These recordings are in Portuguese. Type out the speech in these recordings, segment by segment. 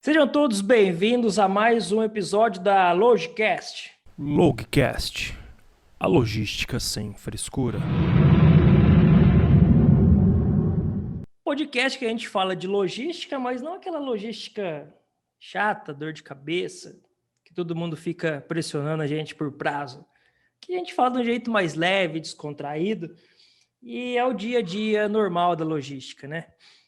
Sejam todos bem-vindos a mais um episódio da Logicast. Logcast, a logística sem frescura. Podcast que a gente fala de logística, mas não aquela logística chata, dor de cabeça, que todo mundo fica pressionando a gente por prazo. Que a gente fala de um jeito mais leve, descontraído, e é o dia a dia normal da logística, né?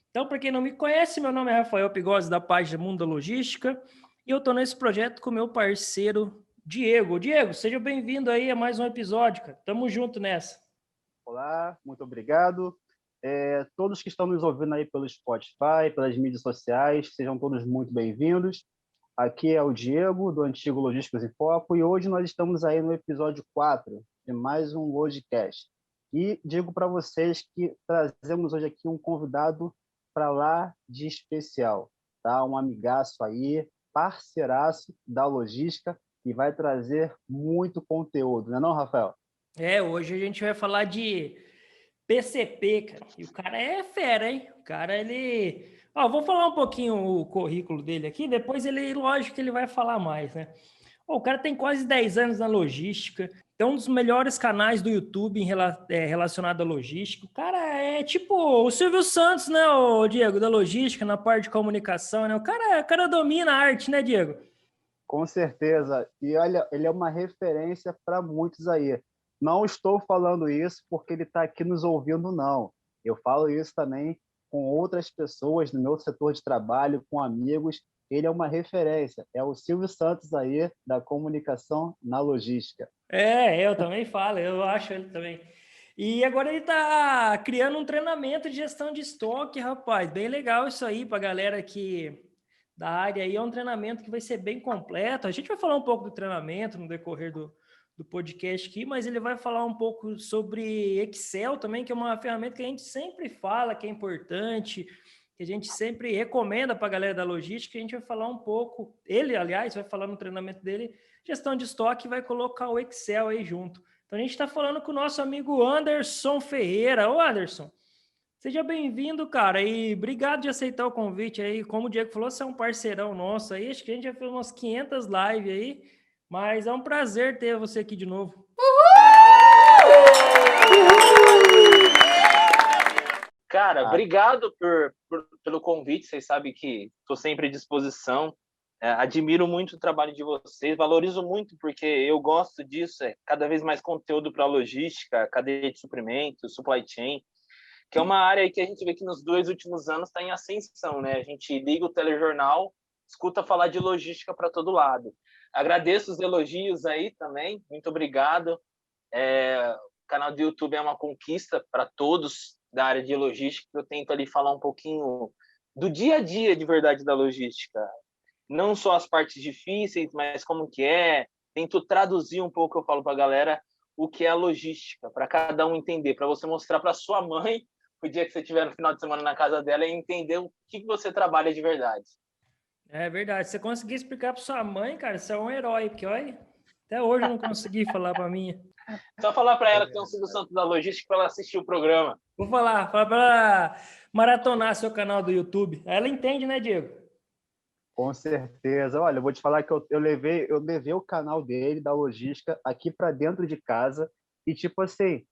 Então, para quem não me conhece, meu nome é Rafael Pigozzi, da página Mundo da Logística, e eu estou nesse projeto com meu parceiro Diego. Diego, seja bem-vindo aí a mais um episódio, cara. Tamo junto nessa. Olá, muito obrigado. Todos que estão nos ouvindo aí pelo Spotify, pelas mídias sociais, sejam todos muito bem-vindos. Aqui é o Diego, do antigo Logísticos em Foco, e hoje nós estamos aí no episódio 4 de mais um Logicast. E digo para vocês que trazemos hoje aqui um convidado para lá de especial, tá? Um amigaço aí, parceiraço da logística, e vai trazer muito conteúdo, não é não, Rafael? Hoje a gente vai falar de PCP, cara. E o cara é fera, hein? O cara, ele... Ó, vou falar um pouquinho o currículo dele aqui, depois ele, lógico que ele vai falar mais, né? Ó, o cara tem quase 10 anos na logística, tem um dos melhores canais do YouTube relacionado à logística. O cara é tipo o Silvio Santos, né, o Diego, da logística, na parte de comunicação, né? O cara domina a arte, né, Diego? Com certeza. E olha, ele é uma referência para muitos aí. Não estou falando isso porque ele está aqui nos ouvindo, não. Eu falo isso também com outras pessoas no meu setor de trabalho, com amigos. Ele é uma referência. É o Silvio Santos aí da comunicação na logística. Eu também falo, eu acho ele também. E agora ele está criando um treinamento de gestão de estoque, rapaz. Bem legal isso aí para a galera que da área aí. É um treinamento que vai ser bem completo. A gente vai falar um pouco do treinamento no decorrer do podcast aqui, mas ele vai falar um pouco sobre Excel também, que é uma ferramenta que a gente sempre fala que é importante, que a gente sempre recomenda para a galera da logística. A gente vai falar um pouco, ele, aliás, vai falar no treinamento dele, gestão de estoque, e vai colocar o Excel aí junto. Então a gente está falando com o nosso amigo Anderson Ferreira. Ô Anderson, seja bem-vindo, cara, e obrigado de aceitar o convite aí. Como o Diego falou, você é um parceirão nosso aí, acho que a gente já fez umas 500 lives aí, mas é um prazer ter você aqui de novo. Cara, obrigado pelo convite. Vocês sabem que estou sempre à disposição. Admiro muito o trabalho de vocês, valorizo muito porque eu gosto disso. Cada vez mais conteúdo para logística, cadeia de suprimentos, supply chain, que é uma área aí que a gente vê que nos 2 últimos anos está em ascensão, né? A gente liga o telejornal, escuta falar de logística para todo lado. Agradeço os elogios aí também, muito obrigado. O canal do YouTube é uma conquista para todos da área de logística. Eu tento ali falar um pouquinho do dia a dia de verdade da logística, não só as partes difíceis, mas como que é. Tento traduzir um pouco, eu falo para a galera o que é a logística, para cada um entender, para você mostrar para sua mãe o dia que você estiver no final de semana na casa dela e entender o que você trabalha de verdade. É verdade, se você conseguir explicar para sua mãe, cara, você é um herói, porque olha, até hoje eu não consegui falar para minha. Só falar para ela que tem um Silvio Santos da logística para ela assistir o programa. Vou falar para ela maratonar seu canal do YouTube. Ela entende, né, Diego? Com certeza. Olha, eu vou te falar que eu levei o canal dele, da logística, aqui para dentro de casa e, tipo assim,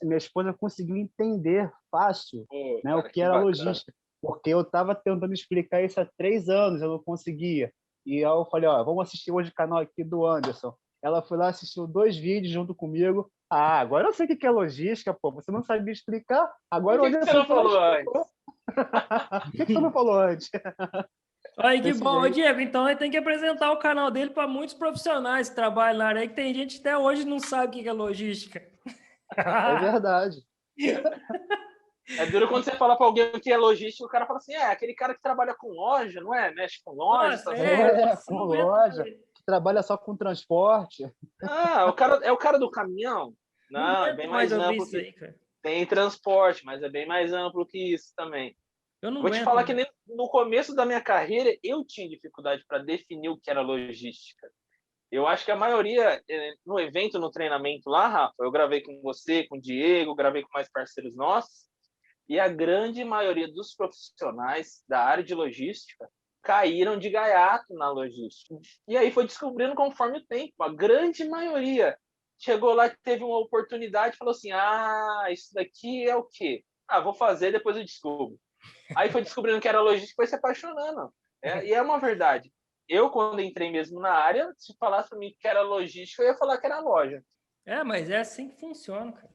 minha esposa conseguiu entender fácil, Pô, né, o cara, que que era bacana. logística, porque eu estava tentando explicar isso há 3 anos, eu não conseguia. E aí eu falei, ó, vamos assistir hoje o canal aqui do Anderson. Ela foi lá, assistiu 2 vídeos junto comigo. Ah, agora eu sei o que é logística, pô. Você não sabia explicar? Por Agora o que você Anderson não foi lá e falou antes? explicou. Por que você não falou antes? Olha que Desse bom, ô, jeito. Diego. Então ele tem que apresentar o canal dele para muitos profissionais que trabalham na área aí, que tem gente que até hoje não sabe o que é logística. É verdade. É duro quando você fala para alguém que é logístico, o cara fala assim, aquele cara que trabalha com loja, não é? Mexe com loja, Nossa, essas coisas. passa Com 90 por loja, que trabalha só com transporte. É o cara do caminhão? Não Não, é aguento bem mais mais ouvir amplo isso que... aí, cara. Tem transporte, mas é bem mais amplo que isso também. Eu não Vou te aguento falar que mais. nem no começo da minha carreira, eu tinha dificuldade para definir o que era logística. Eu acho que a maioria, no evento, no treinamento lá, Rafa, eu gravei com você, com o Diego, gravei com mais parceiros nossos, e a grande maioria dos profissionais da área de logística caíram de gaiato na logística. E aí foi descobrindo conforme o tempo. A grande maioria chegou lá, teve uma oportunidade, falou assim, isso daqui é o quê? Vou fazer, depois eu descubro. Aí foi descobrindo que era logística, foi se apaixonando. E é uma verdade. Eu, quando entrei mesmo na área, se falasse para mim que era logística, eu ia falar que era loja. Mas é assim que funciona, cara.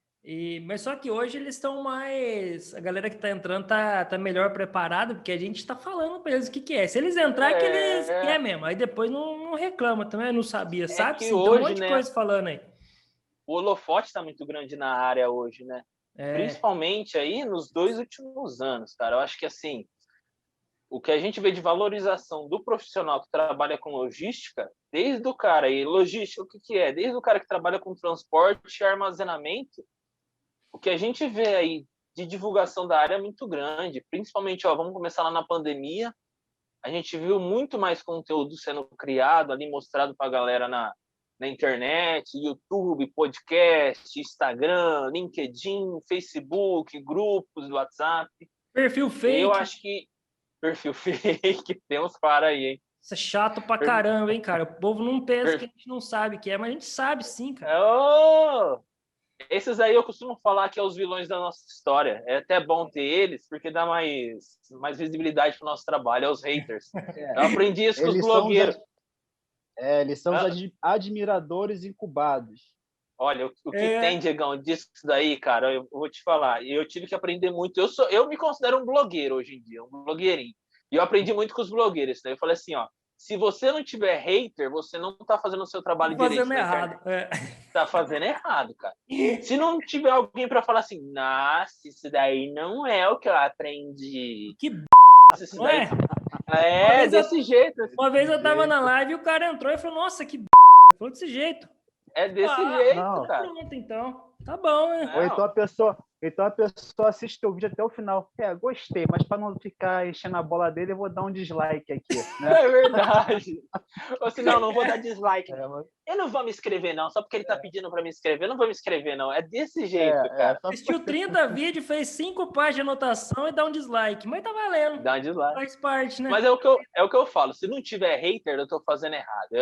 Mas só que hoje eles estão mais. A galera que tá entrando tá melhor preparada, porque a gente tá falando pra eles o que é. Se eles entrar, é que eles querem mesmo. Aí depois não reclama também, não sabia. Sabe? Que Sim, hoje, tem um monte de coisa falando aí. O holofote tá muito grande na área hoje, né? Principalmente aí nos 2 últimos anos, cara. Eu acho que assim, o que a gente vê de valorização do profissional que trabalha com logística, desde o cara, e logística o que é? Desde o cara que trabalha com transporte e armazenamento, o que a gente vê aí de divulgação da área é muito grande, principalmente, vamos começar lá na pandemia, a gente viu muito mais conteúdo sendo criado ali, mostrado para a galera na internet, YouTube, podcast, Instagram, LinkedIn, Facebook, grupos do WhatsApp. Perfil fake. Eu acho que perfil fake, temos para aí, hein? Isso é chato pra caramba, hein, cara? O povo não pensa que a gente não sabe o que é, mas a gente sabe sim, cara. Esses aí eu costumo falar que é os vilões da nossa história. É até bom ter eles, porque dá mais visibilidade pro nosso trabalho, é os haters. Eu aprendi isso com os blogueiros. Eles são os admiradores incubados. Olha, o que tem, Diegão, disso daí, cara, eu vou te falar. Eu tive que aprender muito. Eu me considero um blogueiro hoje em dia, um blogueirinho. E eu aprendi muito com os blogueiros. Né? Eu falei assim, se você não tiver hater, você não tá fazendo o seu trabalho direito. Fazendo errado. Tá fazendo errado, cara. Se não tiver alguém para falar assim, nossa, isso daí não é o que eu aprendi. Que isso daí... desse jeito. Uma vez eu tava na live e o cara entrou e falou, nossa, que falou desse jeito. É desse jeito, cara. Pronto, então. Tá bom, né? Ou então a pessoa assiste o vídeo até o final. Gostei, mas para não ficar enchendo a bola dele, eu vou dar um dislike aqui. Né? É verdade. Ou senão, não vou dar dislike. Eu não vou me inscrever, não. Só porque ele tá pedindo para me inscrever, eu não vou me inscrever, não. É desse jeito, cara. Assistiu 30 vídeos, fez 5 páginas de anotação e dá um dislike. Mas tá valendo. Dá um dislike. Faz parte, né? Mas é o que eu falo. Se não tiver hater, eu tô fazendo errado.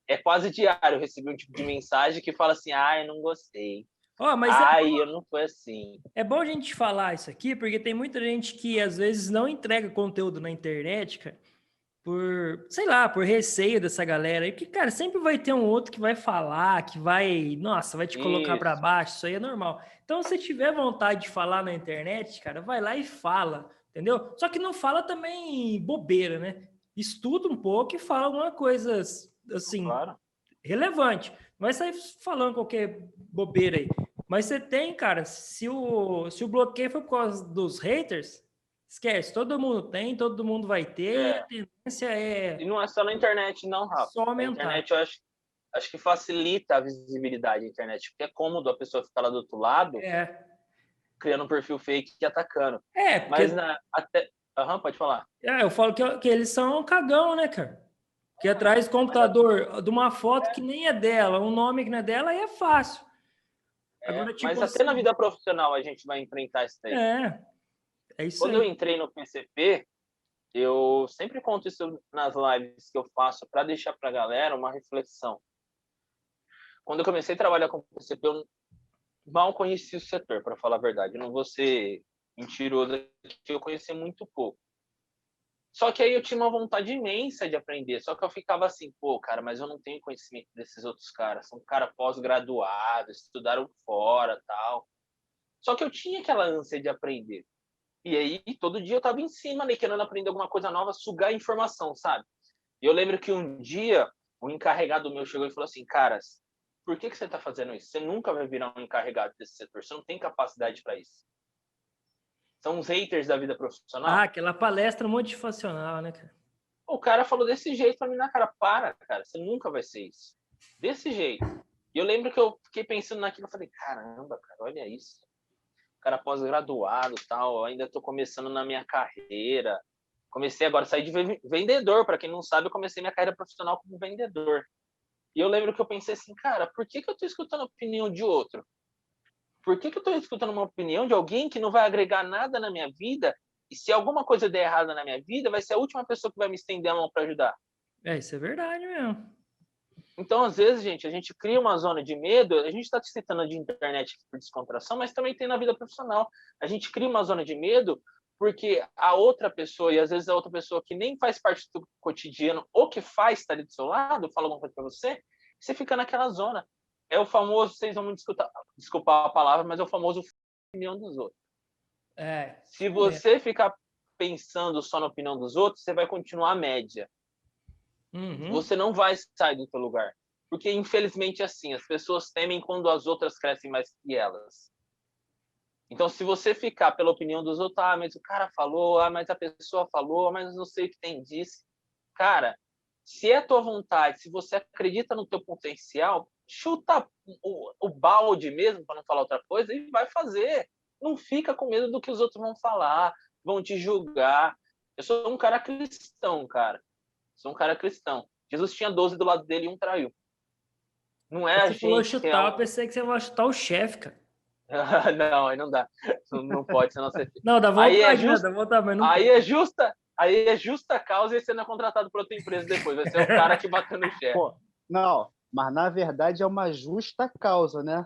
É quase diário eu recebi um tipo de mensagem que fala assim, eu não gostei. Eu não foi assim. É bom a gente falar isso aqui, porque tem muita gente que às vezes não entrega conteúdo na internet, cara, por receio dessa galera aí, porque, cara, sempre vai ter um outro que vai falar, que vai te colocar para baixo, isso aí é normal. Então, se tiver vontade de falar na internet, cara, vai lá e fala, entendeu? Só que não fala também bobeira, né? Estuda um pouco e fala alguma coisa, assim, relevante. Não vai sair falando qualquer bobeira aí. Mas você tem, cara, se o bloqueio foi por causa dos haters, esquece, todo mundo tem, todo mundo vai ter, a tendência é... E não é só na internet, não, Rafa. Só aumentar. A internet, eu acho que facilita a visibilidade da internet, porque é cômodo a pessoa ficar lá do outro lado, criando um perfil fake e atacando. Mas pode falar. Eu falo que eles são um cagão, né, cara? Que atrás do computador de uma foto que nem é dela, um nome que não é dela, aí é fácil. Agora, tipo, mas até na vida profissional a gente vai enfrentar isso daí. É isso Quando aí. eu entrei no PCP, eu sempre conto isso nas lives que eu faço para deixar para a galera uma reflexão. Quando eu comecei a trabalhar com o PCP, eu mal conheci o setor, para falar a verdade. Eu não vou ser mentiroso aqui, eu conheci muito pouco. Só que aí eu tinha uma vontade imensa de aprender, só que eu ficava assim, cara, mas eu não tenho conhecimento desses outros caras, são caras pós-graduados, estudaram fora, tal. Só que eu tinha aquela ânsia de aprender. E aí, todo dia eu tava em cima, né, querendo aprender alguma coisa nova, sugar informação, sabe? E eu lembro que um dia, um encarregado meu chegou e falou assim, caras, por que você tá fazendo isso? Você nunca vai virar um encarregado desse setor, você não tem capacidade para isso. São os haters da vida profissional. Aquela palestra motivacional, né, cara? O cara falou desse jeito pra mim na cara. Cara, você nunca vai ser isso. Desse jeito. E eu lembro que eu fiquei pensando naquilo, eu falei, caramba, cara, olha isso. Cara pós-graduado e tal, eu ainda tô começando na minha carreira. Comecei agora a sair de vendedor, para quem não sabe, eu comecei minha carreira profissional como vendedor. E eu lembro que eu pensei assim, cara, por que eu tô escutando a opinião de outro? Por que eu estou escutando uma opinião de alguém que não vai agregar nada na minha vida E se alguma coisa der errada na minha vida, vai ser a última pessoa que vai me estender a mão para ajudar. Isso é verdade mesmo. Então, às vezes, gente, a gente cria uma zona de medo, a gente está citando de internet por descontração, mas também tem na vida profissional. A gente cria uma zona de medo porque a outra pessoa, e às vezes a outra pessoa que nem faz parte do cotidiano, ou que faz, está ali do seu lado, fala alguma coisa para você fica naquela zona. É o famoso, vocês vão me desculpar a palavra, mas é o famoso opinião dos outros. Se você ficar pensando só na opinião dos outros, você vai continuar a média. Você não vai sair do seu lugar. Porque, infelizmente, assim, as pessoas temem quando as outras crescem mais que elas. Então, se você ficar pela opinião dos outros, mas o cara falou, mas a pessoa falou, mas eu não sei o que tem disso. Cara, se é tua vontade, se você acredita no teu potencial, chuta o balde mesmo, para não falar outra coisa, e vai fazer. Não fica com medo do que os outros vão falar, vão te julgar. Eu sou um cara cristão, cara. Sou um cara cristão. Jesus tinha 12 do lado dele e um traiu. Não é a gente... Você falou chutar, eu pensei que você ia chutar o chefe, cara. Não, aí não dá. Não pode, senão você... Não, dá vontade, dá vontade, mas não aí é justa causa e você não é contratado por outra empresa depois. Vai ser o cara que bateu no chefe. Não, mas na verdade é uma justa causa, né?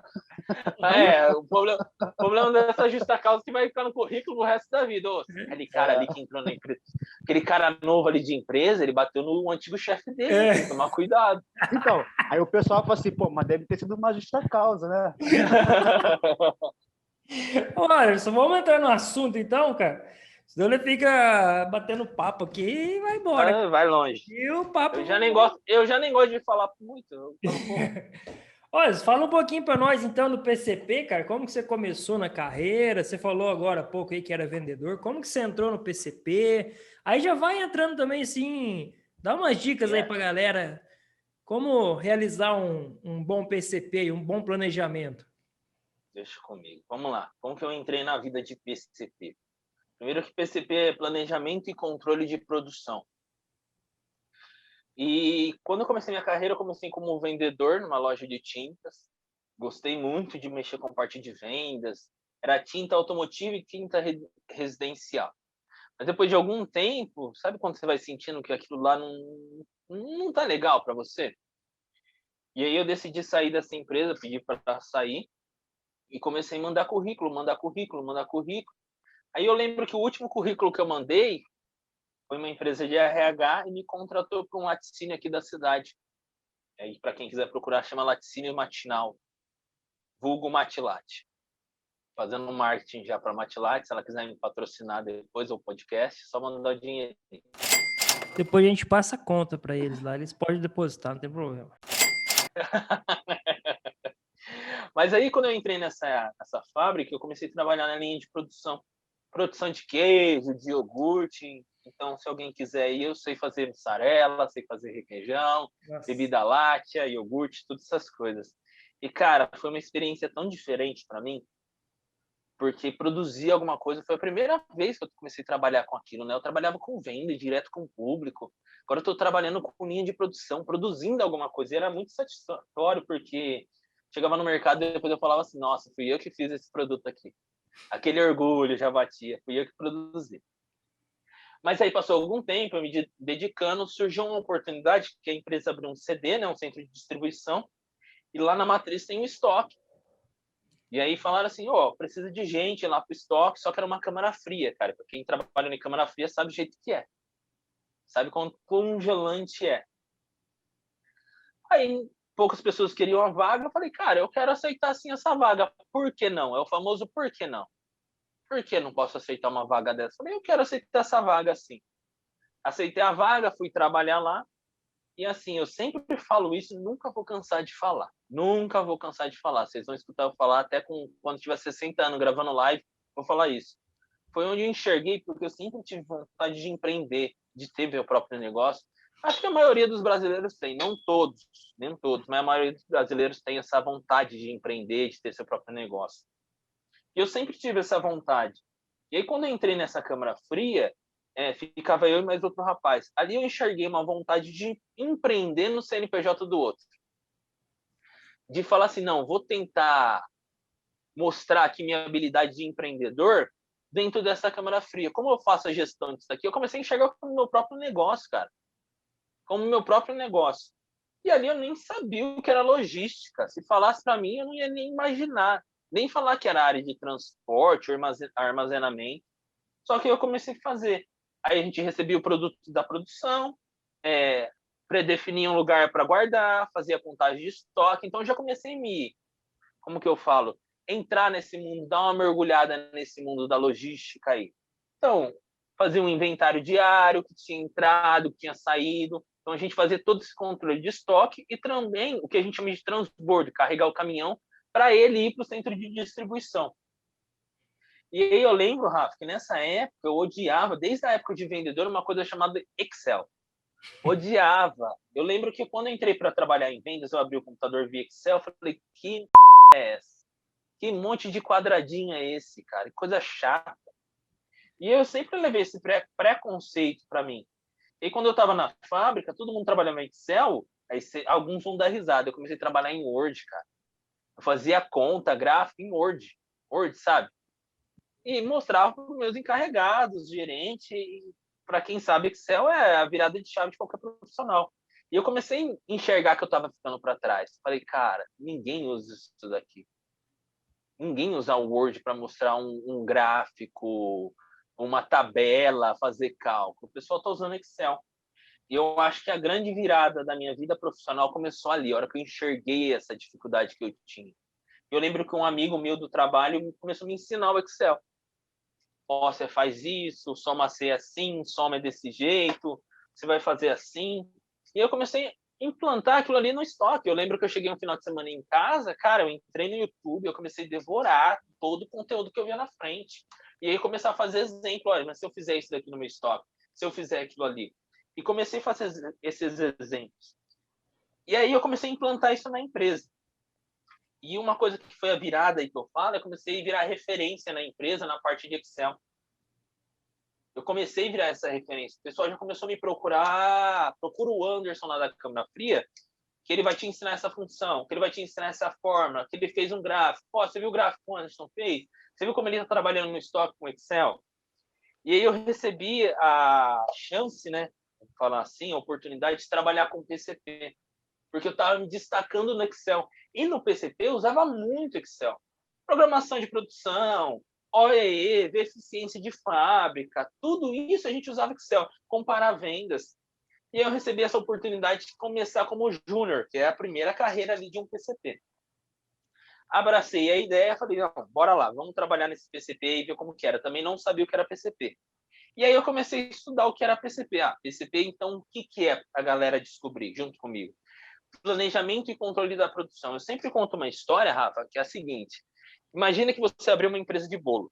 O problema dessa justa causa é que vai ficar no currículo o resto da vida. Aquele cara ali que entrou na empresa, aquele cara novo ali de empresa, ele bateu no antigo chefe dele, tem que tomar cuidado. Então, aí o pessoal fala assim, mas deve ter sido uma justa causa, né? Olha, só vamos entrar no assunto então, cara. Senão ele fica batendo papo aqui e vai embora. Vai longe. E o papo... Eu já nem gosto de falar muito. Olha, fala um pouquinho para nós então do PCP, cara. Como que você começou na carreira? Você falou agora há pouco aí que era vendedor. Como que você entrou no PCP? Aí já vai entrando também assim, dá umas dicas aí para galera. Como realizar um bom PCP e um bom planejamento? Deixa comigo. Vamos lá. Como que eu entrei na vida de PCP? Primeiro que PCP é planejamento e controle de produção. E quando eu comecei minha carreira, eu comecei como vendedor numa loja de tintas. Gostei muito de mexer com parte de vendas. Era tinta automotiva e tinta residencial. Mas depois de algum tempo, sabe quando você vai sentindo que aquilo lá não tá legal para você? E aí eu decidi sair dessa empresa, pedi para sair e comecei a mandar currículo. Aí eu lembro que o último currículo que eu mandei foi uma empresa de RH e me contratou para um laticínio aqui da cidade. E para quem quiser procurar, chama Laticínio Matinal, vulgo Matilate. Fazendo um marketing já para Matilate, se ela quiser me patrocinar depois o podcast, só mandar o dinheiro. Depois a gente passa a conta para eles lá, eles podem depositar, não tem problema. Mas aí, quando eu entrei nessa fábrica, eu comecei a trabalhar na linha de produção de queijo, de iogurte. Então, se alguém quiser ir, eu sei fazer mussarela, sei fazer requeijão, bebida láctea, iogurte, todas essas coisas. E, cara, foi uma experiência tão diferente para mim, porque produzir alguma coisa foi a primeira vez que eu comecei a trabalhar com aquilo, né? Eu trabalhava com venda, direto com o público. Agora eu estou trabalhando com linha de produção, produzindo alguma coisa. E era muito satisfatório, porque chegava no mercado e depois eu falava assim, nossa, fui eu que fiz esse produto aqui. Aquele orgulho já batia, fui eu que produzi. Mas aí passou algum tempo, eu me dedicando, surgiu uma oportunidade que a empresa abriu um CD, né, um centro de distribuição, e lá na matriz tem um estoque. E aí falaram assim, precisa de gente lá para o estoque, só que era uma câmara fria, cara. Para quem trabalha em câmara fria sabe o jeito que é. Sabe quão congelante é. Aí poucas pessoas queriam a vaga, eu falei, cara, eu quero aceitar sim essa vaga. Por que não? É o famoso por que não. Por que não posso aceitar uma vaga dessa? Eu falei, eu quero aceitar essa vaga sim. Aceitei a vaga, fui trabalhar lá. E assim, eu sempre falo isso e nunca vou cansar de falar. Nunca vou cansar de falar. Vocês vão escutar eu falar até quando tiver 60 anos gravando live, vou falar isso. Foi onde eu enxerguei, porque eu sempre tive vontade de empreender, de ter meu próprio negócio. Acho que a maioria dos brasileiros tem, não todos, nem todos, mas a maioria dos brasileiros tem essa vontade de empreender, de ter seu próprio negócio. E eu sempre tive essa vontade. E aí, quando eu entrei nessa câmara fria, ficava eu e mais outro rapaz. Ali eu enxerguei uma vontade de empreender no CNPJ do outro. De falar assim, não, vou tentar mostrar aqui minha habilidade de empreendedor dentro dessa câmara fria. Como eu faço a gestão disso aqui? Eu comecei a enxergar como meu próprio negócio, cara. Como meu próprio negócio. E ali eu nem sabia o que era logística. Se falasse para mim, eu não ia nem imaginar. Nem falar que era área de transporte, armazenamento. Só que eu comecei a fazer. Aí a gente recebia o produto da produção, predefinia um lugar para guardar, fazia contagem de estoque. Então, eu já comecei a como que eu falo? Entrar nesse mundo, dar uma mergulhada nesse mundo da logística aí. Então, fazia um inventário diário, que tinha entrado, que tinha saído. Então, a gente fazia todo esse controle de estoque e também o que a gente chama de transbordo, carregar o caminhão para ele ir para o centro de distribuição. E aí eu lembro, Rafa, que nessa época eu odiava, desde a época de vendedor, uma coisa chamada Excel. Odiava. Eu lembro que quando eu entrei para trabalhar em vendas, eu abri o computador via Excel, falei, que é essa? Que monte de quadradinho é esse, cara? Que coisa chata. E eu sempre levei esse preconceito para mim. E quando eu estava na fábrica, todo mundo trabalhava em Excel, aí alguns vão dar risada. Eu comecei a trabalhar em Word, cara. Eu fazia conta, gráfico em Word. Word, sabe? E mostrava para os meus encarregados, gerente. Para quem sabe, Excel é a virada de chave de qualquer profissional. E eu comecei a enxergar que eu estava ficando para trás. Falei, cara, ninguém usa isso daqui. Ninguém usa o Word para mostrar um gráfico, uma tabela, fazer cálculo. O pessoal está usando Excel. E eu acho que a grande virada da minha vida profissional começou ali, a hora que eu enxerguei essa dificuldade que eu tinha. Eu lembro que um amigo meu do trabalho começou a me ensinar o Excel. Ó, você faz isso, soma C assim, soma desse jeito, você vai fazer assim. E eu comecei a implantar aquilo ali no estoque. Eu lembro que eu cheguei um final de semana em casa, cara, eu entrei no YouTube, eu comecei a devorar todo o conteúdo que eu via na frente. E aí começar a fazer exemplo, olha, mas se eu fizer isso daqui no meu estoque, se eu fizer aquilo ali. E comecei a fazer esses exemplos. E aí eu comecei a implantar isso na empresa. E uma coisa que foi a virada aí que eu falo, eu comecei a virar referência na empresa na parte de Excel. Eu comecei a virar essa referência. O pessoal já começou a me procurar. Procura o Anderson lá da Câmara Fria, que ele vai te ensinar essa função, que ele vai te ensinar essa fórmula, que ele fez um gráfico. Pô, você viu o gráfico que o Anderson fez? Você viu como ele está trabalhando no estoque com Excel? E aí eu recebi a chance, né? Vou falar assim, a oportunidade de trabalhar com PCP. Porque eu estava me destacando no Excel. E no PCP eu usava muito Excel. Programação de produção, OEE, ver eficiência de fábrica, tudo isso a gente usava Excel, comparar vendas. E eu recebi essa oportunidade de começar como júnior, que é a primeira carreira ali de um PCP. Abracei a ideia, falei, não, bora lá, vamos trabalhar nesse PCP e ver como que era. Também não sabia o que era PCP. E aí eu comecei a estudar o que era PCP. PCP, então, o que é a galera descobrir junto comigo? Planejamento e controle da produção. Eu sempre conto uma história, Rafa, que é a seguinte. Imagina que você abriu uma empresa de bolo.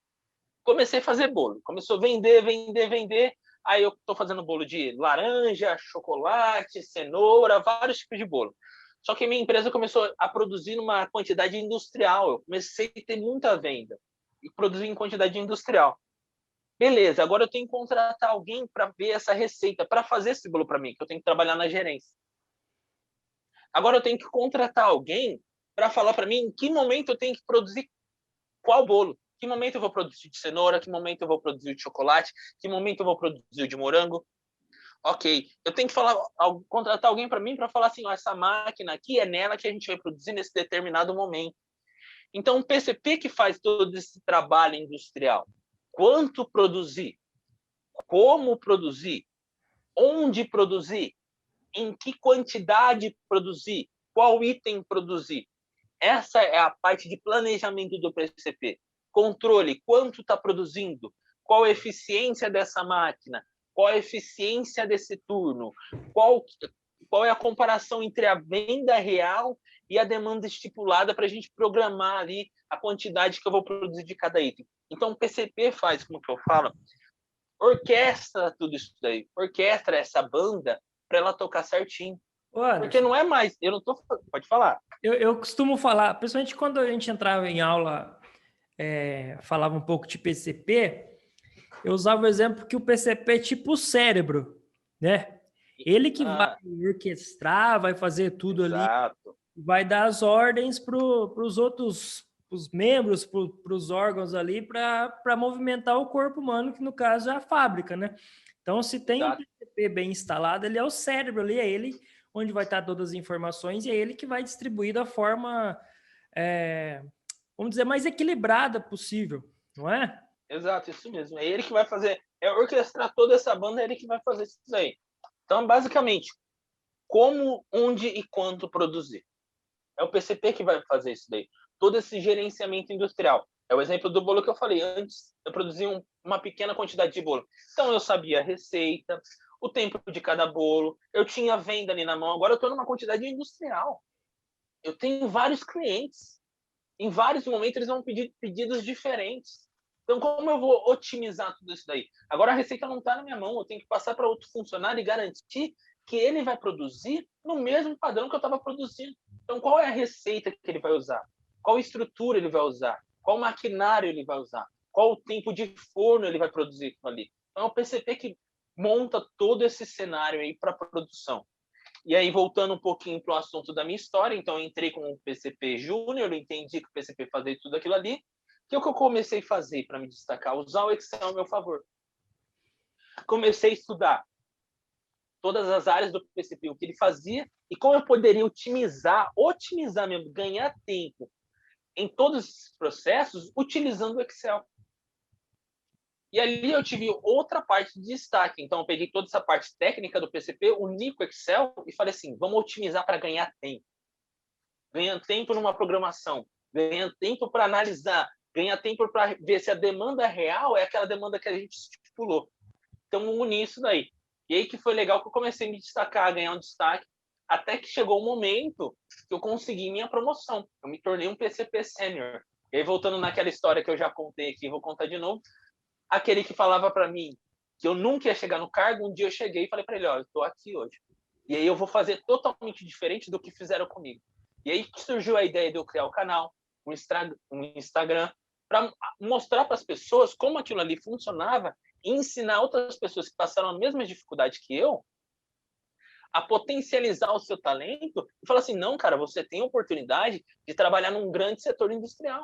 Comecei a fazer bolo. Começou a vender. Aí eu estou fazendo bolo de laranja, chocolate, cenoura, vários tipos de bolo. Só que minha empresa começou a produzir numa quantidade industrial. Eu comecei a ter muita venda e produzir em quantidade industrial. Beleza, agora eu tenho que contratar alguém para ver essa receita, para fazer esse bolo para mim, que eu tenho que trabalhar na gerência. Agora eu tenho que contratar alguém para falar para mim em que momento eu tenho que produzir qual bolo. Que momento eu vou produzir de cenoura, que momento eu vou produzir de chocolate, que momento eu vou produzir de morango. Ok, eu tenho que contratar alguém para mim para falar assim, ó, essa máquina aqui é nela que a gente vai produzir nesse determinado momento. Então, o PCP que faz todo esse trabalho industrial. Quanto produzir? Como produzir? Onde produzir? Em que quantidade produzir? Qual item produzir? Essa é a parte de planejamento do PCP. Controle, quanto está produzindo? Qual a eficiência dessa máquina? Qual a eficiência desse turno? Qual é a comparação entre a venda real e a demanda estipulada para a gente programar ali a quantidade que eu vou produzir de cada item? Então, o PCP faz, como que eu falo, orquestra tudo isso daí. Orquestra essa banda para ela tocar certinho. Porque não é mais... Eu não tô... Pode falar. Eu costumo falar, principalmente quando a gente entrava em aula, falava um pouco de PCP, eu usava o exemplo que o PCP é tipo o cérebro, né? Ele que vai orquestrar, vai fazer tudo. Exato. Ali, vai dar as ordens para os outros os membros, para os órgãos ali, para movimentar o corpo humano, que no caso é a fábrica, né? Então, se tem um PCP bem instalado, ele é o cérebro ali, é ele onde vai estar todas as informações e é ele que vai distribuir da forma, vamos dizer, mais equilibrada possível, não é? Exato, isso mesmo. É ele que vai fazer, é orquestrar toda essa banda, é ele que vai fazer isso aí. Então, basicamente, como, onde e quanto produzir. É o PCP que vai fazer isso daí. Todo esse gerenciamento industrial. É o exemplo do bolo que eu falei. Antes, eu produzia uma pequena quantidade de bolo. Então, eu sabia a receita, o tempo de cada bolo, eu tinha venda ali na mão. Agora, eu estou numa quantidade industrial. Eu tenho vários clientes. Em vários momentos, eles vão pedir pedidos diferentes. Então, como eu vou otimizar tudo isso daí? Agora, a receita não está na minha mão. Eu tenho que passar para outro funcionário e garantir que ele vai produzir no mesmo padrão que eu estava produzindo. Então, qual é a receita que ele vai usar? Qual estrutura ele vai usar? Qual maquinário ele vai usar? Qual o tempo de forno ele vai produzir aquilo ali? Então, é o PCP que monta todo esse cenário aí para produção. E aí, voltando um pouquinho para o assunto da minha história, então, eu entrei como PCP júnior, eu entendi que o PCP fazia tudo aquilo ali. O que eu comecei a fazer para me destacar? Usar o Excel a meu favor. Comecei a estudar todas as áreas do PCP, o que ele fazia e como eu poderia otimizar mesmo, ganhar tempo em todos esses processos utilizando o Excel. E ali eu tive outra parte de destaque. Então, eu peguei toda essa parte técnica do PCP, uni com o Excel e falei assim, vamos otimizar para ganhar tempo. Ganhar tempo numa programação, ganhar tempo para analisar, ganhar tempo para ver se a demanda real é aquela demanda que a gente estipulou. Então, uni isso daí. E aí que foi legal que eu comecei a me destacar, a ganhar um destaque, até que chegou o momento que eu consegui minha promoção. Eu me tornei um PCP sênior. E aí, voltando naquela história que eu já contei aqui, vou contar de novo. Aquele que falava para mim que eu nunca ia chegar no cargo, um dia eu cheguei e falei para ele, ó, eu estou aqui hoje. E aí eu vou fazer totalmente diferente do que fizeram comigo. E aí surgiu a ideia de eu criar o canal, um Instagram, para mostrar para as pessoas como aquilo ali funcionava e ensinar outras pessoas que passaram a mesma dificuldade que eu a potencializar o seu talento e falar assim, não, cara, você tem a oportunidade de trabalhar num grande setor industrial.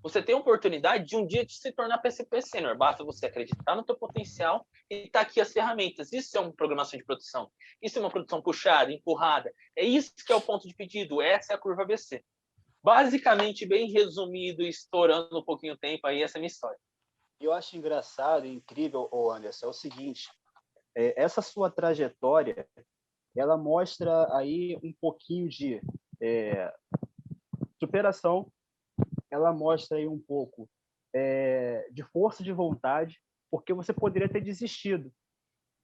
Você tem a oportunidade de um dia de se tornar PCP sênior. Basta você acreditar no teu potencial e tá aqui as ferramentas. Isso é uma programação de produção. Isso é uma produção puxada, empurrada. É isso que é o ponto de pedido. Essa é a curva ABC. Basicamente, bem resumido, estourando um pouquinho o tempo, aí essa é a minha história. Eu acho engraçado e incrível, Anderson, é o seguinte, essa sua trajetória, ela mostra aí um pouquinho de superação, ela mostra aí um pouco de força de vontade, porque você poderia ter desistido.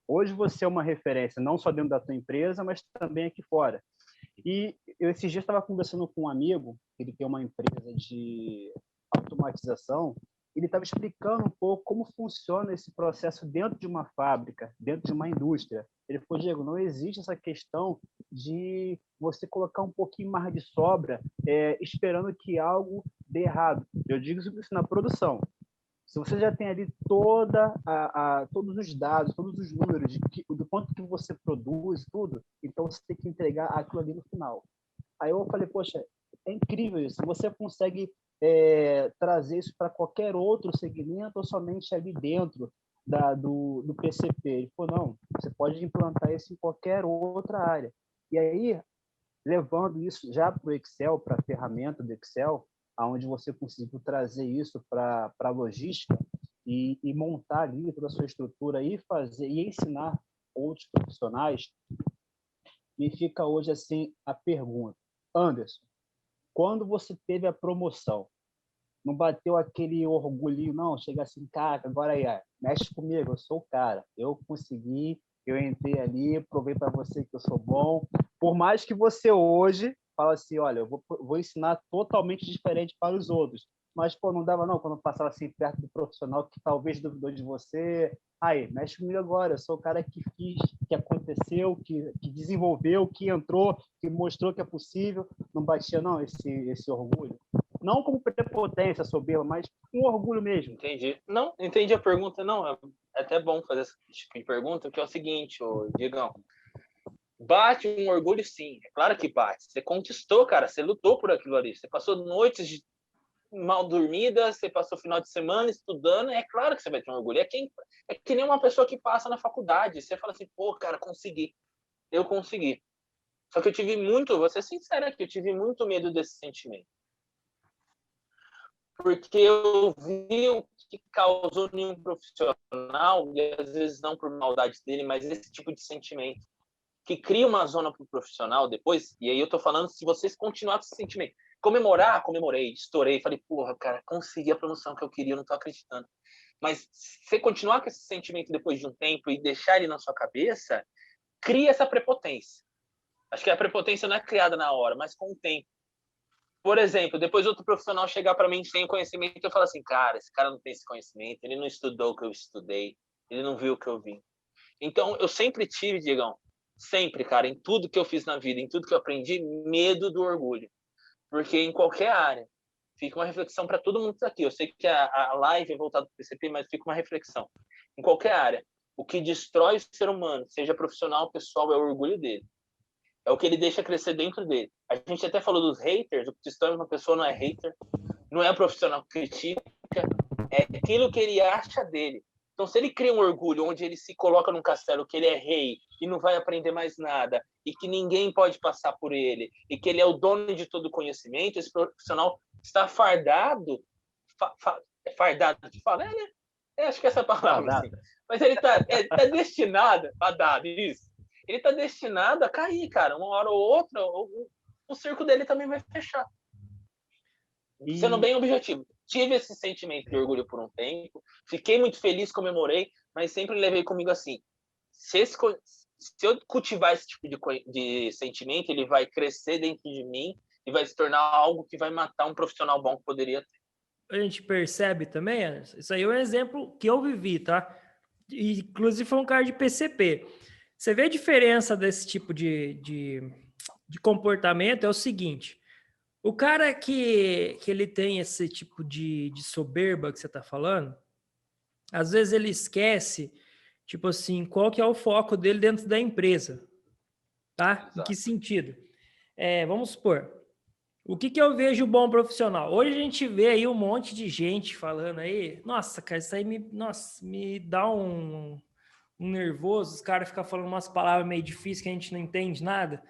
Hoje você é uma referência, não só dentro da tua empresa, mas também aqui fora. E eu esses dias estava conversando com um amigo, ele tem uma empresa de automatização, ele estava explicando um pouco como funciona esse processo dentro de uma fábrica, dentro de uma indústria. Ele falou, Diego, não existe essa questão de você colocar um pouquinho mais de sobra esperando que algo dê errado. Eu digo isso na produção. Se você já tem ali todos os dados, todos os números do quanto que você produz, tudo, então você tem que entregar aquilo ali no final. Aí eu falei, poxa, é incrível isso. Você consegue trazer isso para qualquer outro segmento ou somente ali dentro do PCP? Ele falou, não, você pode implantar isso em qualquer outra área. E aí, levando isso já para o Excel, para a ferramenta do Excel, onde você conseguiu trazer isso para a logística e montar ali toda a sua estrutura e ensinar outros profissionais, me fica hoje assim a pergunta, Anderson, quando você teve a promoção, não bateu aquele orgulhinho, não? Chega assim, cara, agora aí, mexe comigo, eu sou o cara, eu consegui, eu entrei ali, provei para você que eu sou bom, por mais que você hoje fala assim, olha, eu vou ensinar totalmente diferente para os outros. Mas, pô, não dava não, quando passava assim perto do profissional que talvez duvidou de você. Aí, mexe comigo agora, eu sou o cara que fiz, que aconteceu, que desenvolveu, que entrou, que mostrou que é possível. Não batia não esse orgulho? Não como prepotência, soberba, mas um orgulho mesmo. Entendi. Não, entendi a pergunta. Não, é até bom fazer essa tipo de pergunta, que é o seguinte, Diegão. Bate um orgulho, sim. É claro que bate. Você conquistou, cara. Você lutou por aquilo ali. Você passou noites mal dormida, você passou o final de semana estudando, é claro que você vai ter um orgulho. É que nem uma pessoa que passa na faculdade, você fala assim, pô, cara, consegui, eu consegui. Só que eu tive muito, vou ser sincero aqui, eu tive muito medo desse sentimento. Porque eu vi o que causou em um profissional, e às vezes não por maldade dele, mas esse tipo de sentimento, que cria uma zona para o profissional depois, e aí eu tô falando, se vocês continuarem com esse sentimento, comemorei, estourei, falei, porra, cara, consegui a promoção que eu queria, eu não tô acreditando. Mas se você continuar com esse sentimento depois de um tempo e deixar ele na sua cabeça, cria essa prepotência. Acho que a prepotência não é criada na hora, mas com o tempo. Por exemplo, depois outro profissional chegar para mim sem conhecimento, eu falo assim, cara, esse cara não tem esse conhecimento, ele não estudou o que eu estudei, ele não viu o que eu vi. Então, eu sempre tive, Diegão, sempre, cara, em tudo que eu fiz na vida, em tudo que eu aprendi, medo do orgulho. Porque em qualquer área, fica uma reflexão para todo mundo que está aqui. Eu sei que a live é voltada para o PCP, mas fica uma reflexão. Em qualquer área, o que destrói o ser humano, seja profissional, pessoal, é o orgulho dele. É o que ele deixa crescer dentro dele. A gente até falou dos haters, o que destrói uma pessoa não é hater, não é o profissional que critica, é aquilo que ele acha dele. Então, se ele cria um orgulho onde ele se coloca num castelo que ele é rei e não vai aprender mais nada, e que ninguém pode passar por ele, e que ele é o dono de todo o conhecimento, esse profissional está fardado, fardado que fala, né? Acho que é essa palavra, assim. Mas ele está destinado, fardado, isso. Ele está destinado a cair, cara. Uma hora ou outra, o circo dele também vai fechar. Sendo bem objetivo. Tive esse sentimento de orgulho por um tempo, fiquei muito feliz, comemorei, mas sempre levei comigo assim, se eu cultivar esse tipo de sentimento, ele vai crescer dentro de mim e vai se tornar algo que vai matar um profissional bom que poderia ter. A gente percebe também, Anderson, isso aí é um exemplo que eu vivi, tá? E, inclusive foi um cara de PCP. Você vê a diferença desse tipo de comportamento, é o seguinte, o cara que ele tem esse tipo de soberba que você está falando, às vezes ele esquece, tipo assim, qual que é o foco dele dentro da empresa, tá? Exato. Em que sentido? Vamos supor, o que eu vejo bom profissional? Hoje a gente vê aí um monte de gente falando aí, nossa, cara, isso aí me dá um nervoso, os caras ficam falando umas palavras meio difíceis que a gente não entende nada.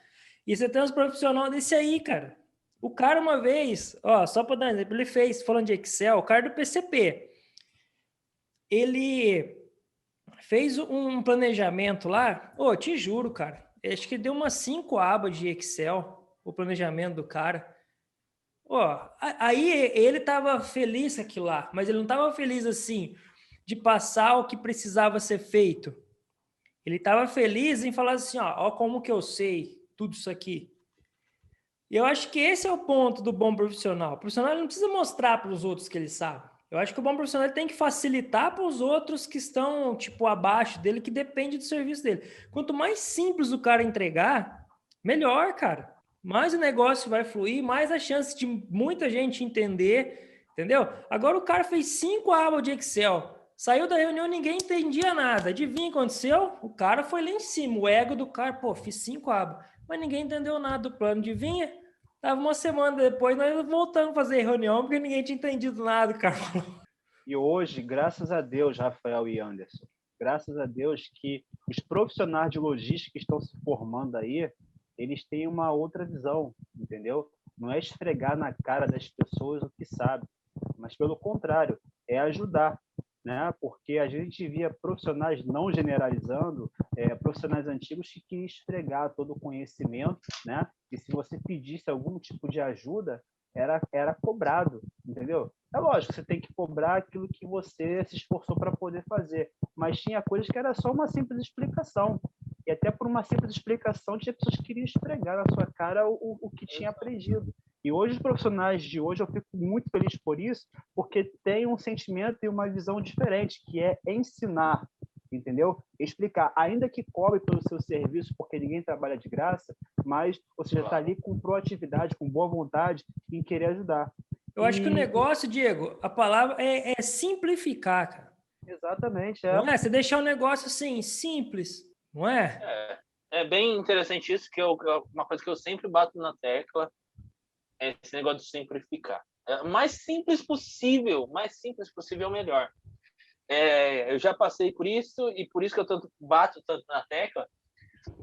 E você tem uns profissionais desse aí, cara. O cara uma vez, ó, só para dar um exemplo, ele fez, falando de Excel, o cara do PCP, ele fez um planejamento lá, te juro, cara, acho que deu umas 5 abas de Excel, o planejamento do cara. Aí ele tava feliz com aquilo lá, mas ele não tava feliz assim, de passar o que precisava ser feito. Ele estava feliz em falar assim, ó como que eu sei tudo isso aqui. E eu acho que esse é o ponto do bom profissional. O profissional não precisa mostrar para os outros que ele sabe. Eu acho que o bom profissional tem que facilitar para os outros que estão, tipo, abaixo dele, que depende do serviço dele. Quanto mais simples o cara entregar, melhor, cara. Mais o negócio vai fluir, mais a chance de muita gente entender, entendeu? Agora o cara fez 5 abas de Excel, saiu da reunião, ninguém entendia nada. Adivinha o que aconteceu? O cara foi lá em cima, o ego do cara, fiz 5 abas, mas ninguém entendeu nada do plano. Adivinha? Tava uma semana depois, nós voltamos a fazer reunião, porque ninguém tinha entendido nada, cara. E hoje, graças a Deus, Rafael e Anderson, graças a Deus que os profissionais de logística que estão se formando aí, eles têm uma outra visão, entendeu? Não é esfregar na cara das pessoas o que sabe, mas pelo contrário, é ajudar, né? Porque a gente via profissionais, não generalizando, profissionais antigos que queriam esfregar todo o conhecimento, né? E se você pedisse algum tipo de ajuda, era cobrado, entendeu? É lógico, você tem que cobrar aquilo que você se esforçou para poder fazer, mas tinha coisas que era só uma simples explicação, e até por uma simples explicação tinha pessoas que queriam esfregar na sua cara o que tinha aprendido. E hoje, os profissionais de hoje, eu fico muito feliz por isso, porque tem um sentimento e uma visão diferente, que é ensinar, entendeu? Explicar, ainda que cobre pelo seu serviço, porque ninguém trabalha de graça, mas você já está ali com proatividade, com boa vontade, em querer ajudar. Eu acho que o negócio, Diego, a palavra é simplificar, cara. Exatamente, Não é? Você deixar o negócio assim, simples, não é? É bem interessante isso, que uma coisa que eu sempre bato na tecla é esse negócio de simplificar. mais simples possível, melhor. Eu já passei por isso e por isso que eu bato tanto na tecla,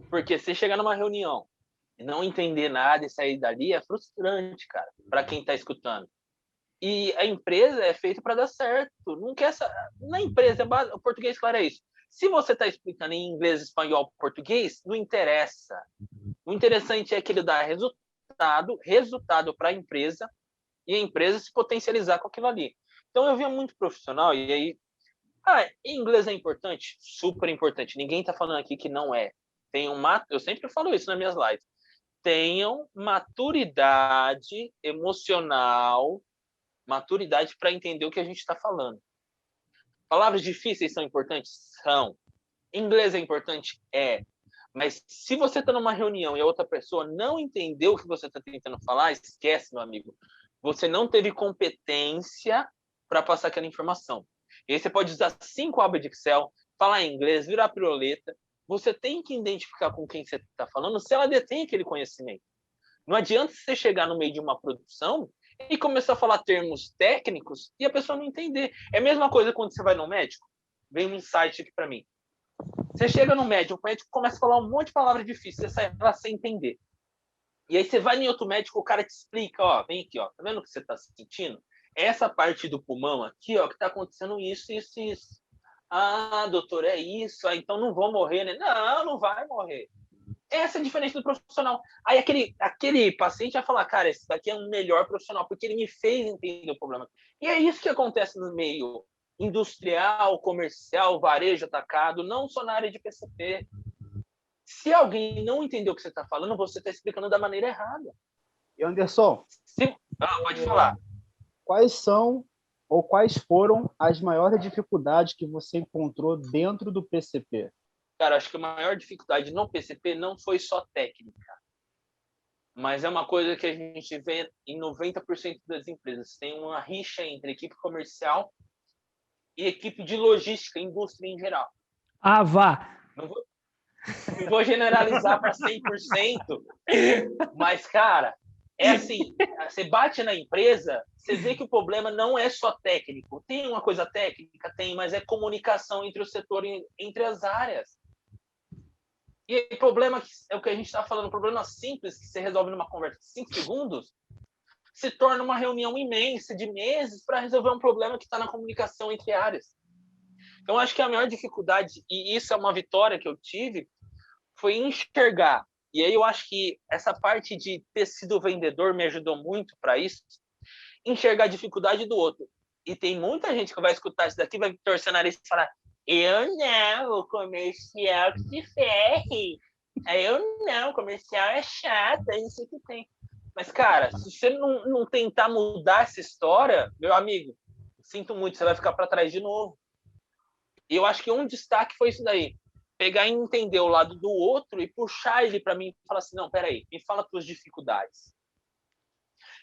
porque você chegar numa reunião e não entender nada e sair dali é frustrante, cara, para quem está escutando. E a empresa é feita para dar certo. Não quer na empresa, o português, claro, é isso. Se você está explicando em inglês, espanhol, português, não interessa. O interessante é que ele dá resultado para a empresa e a empresa se potencializar com aquilo ali. Então, eu via muito profissional e aí... inglês é importante? Super importante. Ninguém está falando aqui que não é. Eu sempre falo isso nas minhas lives. Tenham maturidade emocional, maturidade para entender o que a gente está falando. Palavras difíceis são importantes? São. Inglês é importante? É. Mas se você está numa reunião e a outra pessoa não entendeu o que você está tentando falar, esquece, meu amigo. Você não teve competência para passar aquela informação. E aí você pode usar 5 abas de Excel, falar inglês, virar piroleta. Você tem que identificar com quem você está falando se ela detém aquele conhecimento. Não adianta você chegar no meio de uma produção e começar a falar termos técnicos e a pessoa não entender. É a mesma coisa quando você vai no médico. Vem um insight aqui para mim. Você chega no médico, o médico começa a falar um monte de palavras difíceis, você sai lá sem entender. E aí você vai em outro médico, o cara te explica, vem aqui, tá vendo o que você está sentindo? Essa parte do pulmão aqui, que está acontecendo isso. Doutor, é isso? Então não vou morrer, né? Não vai morrer. Essa é a diferença do profissional. Aí aquele paciente vai falar, cara, esse daqui é um melhor profissional, porque ele me fez entender o problema. E é isso que acontece no meio industrial, comercial, varejo, atacado, não só na área de PCP. Se alguém não entendeu o que você está falando, você está explicando da maneira errada. E Anderson, pode falar. Quais são ou quais foram as maiores dificuldades que você encontrou dentro do PCP? Cara, acho que a maior dificuldade no PCP não foi só técnica, mas é uma coisa que a gente vê em 90% das empresas. Tem uma rixa entre equipe comercial e equipe de logística, indústria em geral. Vá! Não vou generalizar para 100%, mas, cara, é assim, você bate na empresa, você vê que o problema não é só técnico. Tem uma coisa técnica? Tem, mas é comunicação entre o setor, entre as áreas. E o problema é o que a gente está falando, problema simples que você resolve numa conversa de 5 segundos, se torna uma reunião imensa de meses para resolver um problema que está na comunicação entre áreas. Então, acho que a maior dificuldade, e isso é uma vitória que eu tive, foi enxergar. E aí eu acho que essa parte de ter sido vendedor me ajudou muito para isso, enxergar a dificuldade do outro. E tem muita gente que vai escutar isso daqui, vai torcer o nariz e falar, eu não, o comercial que se ferre. Eu não, o comercial é chato, é isso que tem. Mas, cara, se você não tentar mudar essa história, meu amigo, sinto muito, você vai ficar para trás de novo. E eu acho que um destaque foi isso daí. Pegar e entender o lado do outro e puxar ele para mim e falar assim, não, peraí, me fala tuas dificuldades.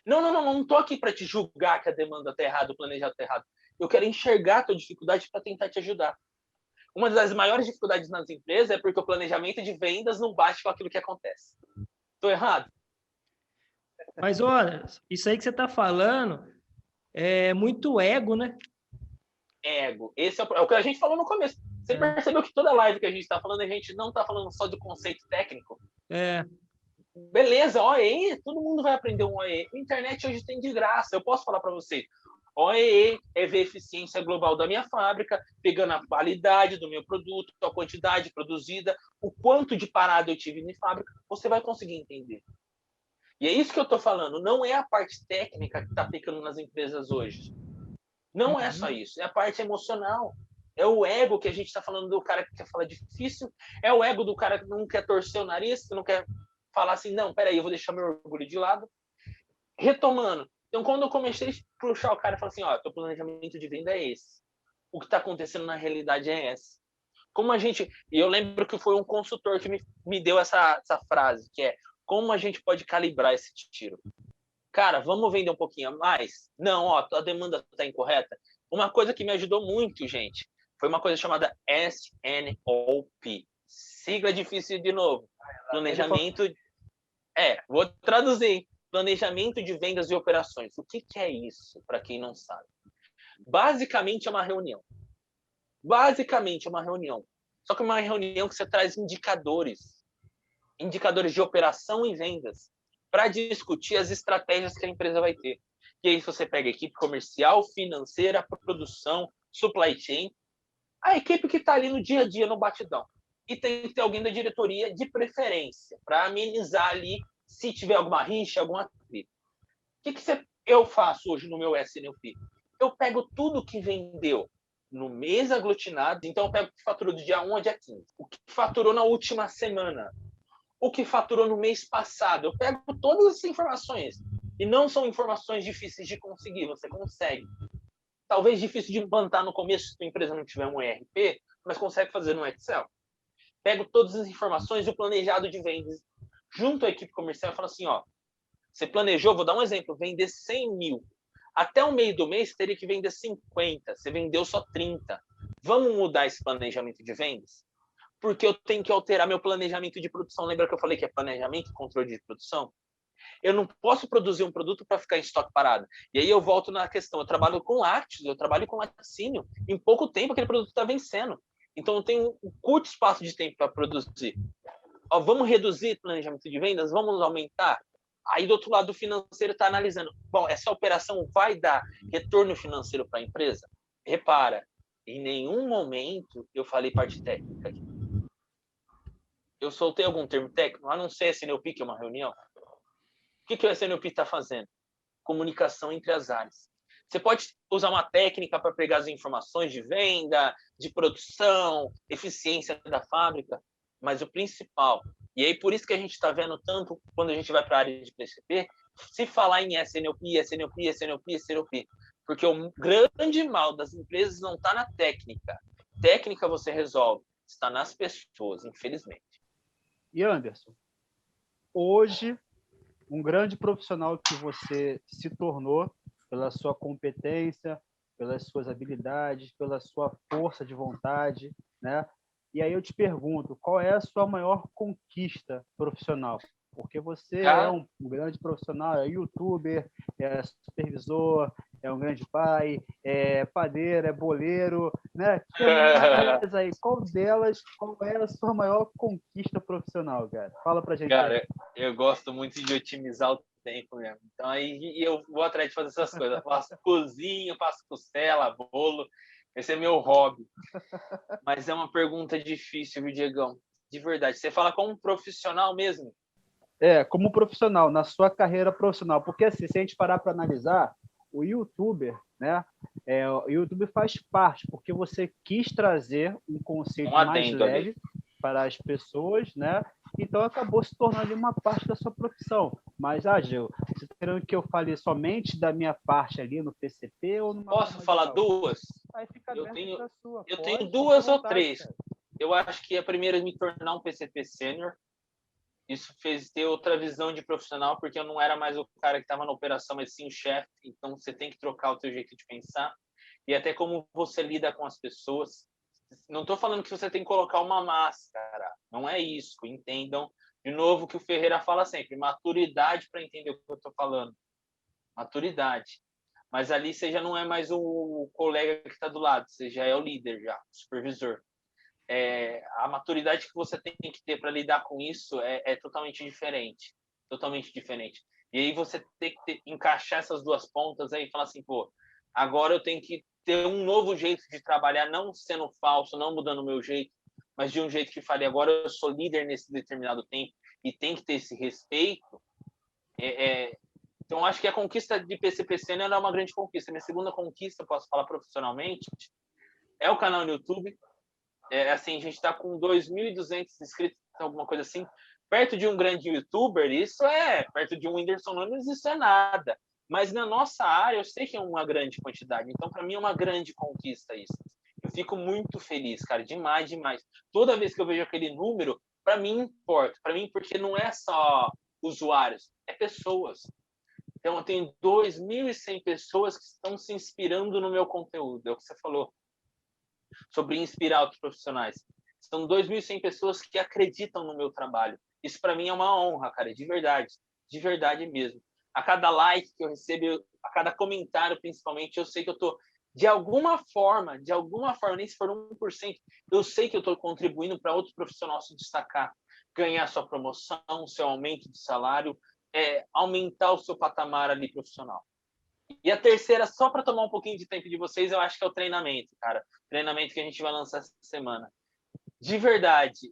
Não tô aqui para te julgar que a demanda está errada, o planejado está errado. Eu quero enxergar a tua dificuldade para tentar te ajudar. Uma das maiores dificuldades nas empresas é porque o planejamento de vendas não bate com aquilo que acontece. Estou errado? Mas, olha, isso aí que você está falando é muito ego, né? Ego. Esse é o que a gente falou no começo. Você percebeu que toda live que a gente está falando, a gente não está falando só do conceito técnico? Beleza, OEE, todo mundo vai aprender um OEE. A internet hoje tem de graça. Eu posso falar para você. OEE é ver a eficiência global da minha fábrica, pegando a qualidade do meu produto, a quantidade produzida, o quanto de parada eu tive na fábrica, você vai conseguir entender. E é isso que eu estou falando. Não é a parte técnica que está ficando nas empresas hoje. Não é só isso. É a parte emocional. É o ego que a gente está falando do cara que quer falar difícil. É o ego do cara que não quer torcer o nariz, que não quer falar assim, não, peraí, eu vou deixar meu orgulho de lado. Retomando. Então, quando eu comecei a puxar o cara e falar assim, teu planejamento de venda é esse. O que está acontecendo na realidade é esse. Como a gente... E eu lembro que foi um consultor que me deu essa frase, que é, como a gente pode calibrar esse tiro? Cara, vamos vender um pouquinho a mais? Não, a demanda está incorreta. Uma coisa que me ajudou muito, gente, foi uma coisa chamada SNOP. Sigla difícil de novo. Planejamento... vou traduzir. Planejamento de vendas e operações. O que é isso, para quem não sabe? Basicamente é uma reunião. Só que é uma reunião que você traz indicadores de operação e vendas para discutir as estratégias que a empresa vai ter. E aí você pega a equipe comercial, financeira, produção, supply chain, a equipe que está ali no dia a dia, no batidão. E tem que ter alguém da diretoria de preferência para amenizar ali se tiver alguma rixa, alguma atrito. O que eu faço hoje no meu SNOP? Eu pego tudo que vendeu no mês aglutinado, então eu pego o que faturou do dia 1 ao dia 15, o que faturou na última semana, o que faturou no mês passado. Eu pego todas essas informações. E não são informações difíceis de conseguir, você consegue. Talvez difícil de implantar no começo se a empresa não tiver um ERP, mas consegue fazer no Excel. Pego todas as informações do planejado de vendas junto à equipe comercial e falo assim, ó, você planejou, vou dar um exemplo, vender 100 mil. Até o meio do mês, teria que vender 50. Você vendeu só 30. Vamos mudar esse planejamento de vendas? Porque eu tenho que alterar meu planejamento de produção. Lembra que eu falei que é planejamento e controle de produção? Eu não posso produzir um produto para ficar em estoque parado. E aí eu volto na questão, eu trabalho com lácteos, eu trabalho com laticínio. Em pouco tempo aquele produto está vencendo. Então eu tenho um curto espaço de tempo para produzir. Ó, vamos reduzir o planejamento de vendas? Vamos aumentar? Aí do outro lado o financeiro está analisando. Bom, essa operação vai dar retorno financeiro para a empresa? Repara, em nenhum momento eu falei parte técnica aqui. Eu soltei algum termo técnico, a não ser SNOP, que é uma reunião. O que o SNOP está fazendo? Comunicação entre as áreas. Você pode usar uma técnica para pegar as informações de venda, de produção, eficiência da fábrica, mas o principal, e aí por isso que a gente está vendo tanto quando a gente vai para a área de PCP, se falar em SNOP, porque o grande mal das empresas não está na técnica. Técnica você resolve, está nas pessoas, infelizmente. E Anderson, hoje, um grande profissional que você se tornou pela sua competência, pelas suas habilidades, pela sua força de vontade, né? E aí eu te pergunto, qual é a sua maior conquista profissional? Porque você é um grande profissional, é youtuber, é supervisor, é um grande pai, é padeiro, é boleiro, né? Aí, qual é a sua maior conquista profissional, cara? Fala pra gente. Cara, eu gosto muito de otimizar o tempo mesmo. Então aí eu vou atrás de fazer essas coisas. Eu faço cozinha, faço costela, bolo. Esse é meu hobby. Mas é uma pergunta difícil, viu, Diegão? De verdade. Você fala como profissional mesmo? Como profissional, na sua carreira profissional. Porque assim, se a gente parar para analisar, o youtuber, né? O YouTube faz parte, porque você quis trazer um conceito mais leve para as pessoas, né? Então acabou se tornando uma parte da sua profissão. Mas, Gil, você está querendo que eu fale somente da minha parte ali no PCP ou numa... Posso falar duas? Aí fica eu tenho Pode, tenho duas ou três. Cara. Eu acho que a primeira é me tornar um PCP sênior. Isso fez ter outra visão de profissional, porque eu não era mais o cara que estava na operação, mas sim o chefe. Então, você tem que trocar o seu jeito de pensar. E até como você lida com as pessoas. Não estou falando que você tem que colocar uma máscara. Não é isso. Entendam, de novo, que o Ferreira fala sempre. Maturidade para entender o que eu estou falando. Maturidade. Mas ali você já não é mais o colega que está do lado. Você já é o líder, já, o supervisor. A maturidade que você tem que ter para lidar com isso é totalmente diferente. Totalmente diferente. E aí você tem que encaixar essas duas pontas aí e falar assim, pô, agora eu tenho que ter um novo jeito de trabalhar, não sendo falso, não mudando o meu jeito, mas de um jeito que fale, agora eu sou líder nesse determinado tempo e tem que ter esse respeito. Então, acho que a conquista de PCP Sênior é uma grande conquista. Minha segunda conquista, posso falar profissionalmente, é o canal no YouTube. Assim, a gente está com 2.200 inscritos, alguma coisa assim, perto de um grande youtuber, perto de um Whindersson Nunes, isso é nada. Mas na nossa área, eu sei que é uma grande quantidade. Então, para mim, é uma grande conquista isso. Eu fico muito feliz, cara, demais, demais. Toda vez que eu vejo aquele número, para mim importa. Para mim, porque não é só usuários, é pessoas. Então, eu tenho 2.100 pessoas que estão se inspirando no meu conteúdo. É o que você falou sobre inspirar outros profissionais. São 2.100 pessoas que acreditam no meu trabalho. Isso para mim é uma honra, cara, de verdade mesmo. a cada like que eu recebo, a cada comentário, principalmente, eu sei que eu estou, de alguma forma, nem se for 1%, eu sei que eu estou contribuindo para outro profissional se destacar, ganhar sua promoção, seu aumento de salário, aumentar o seu patamar ali profissional. E a terceira, só para tomar um pouquinho de tempo de vocês, eu acho que é o treinamento, cara. Treinamento que a gente vai lançar essa semana. De verdade,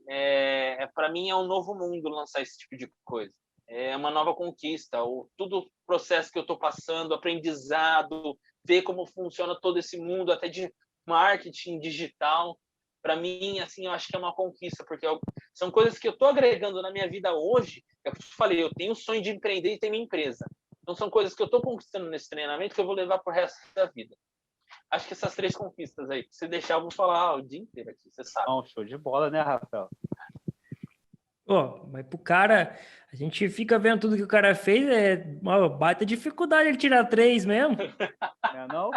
para mim é um novo mundo lançar esse tipo de coisa. É uma nova conquista. Todo o processo que eu estou passando, aprendizado, ver como funciona todo esse mundo, até de marketing digital, para mim, assim, eu acho que é uma conquista, porque são coisas que eu estou agregando na minha vida hoje. É o que eu te falei, eu tenho o sonho de empreender e ter minha empresa. Então, são coisas que eu estou conquistando nesse treinamento que eu vou levar para o resto da vida. Acho que essas 3 conquistas aí, se deixar, eu vou falar o dia inteiro aqui, você sabe. Show de bola, né, Rafael? Mas pro cara, a gente fica vendo tudo que o cara fez, é uma baita dificuldade ele tirar 3 mesmo. Não?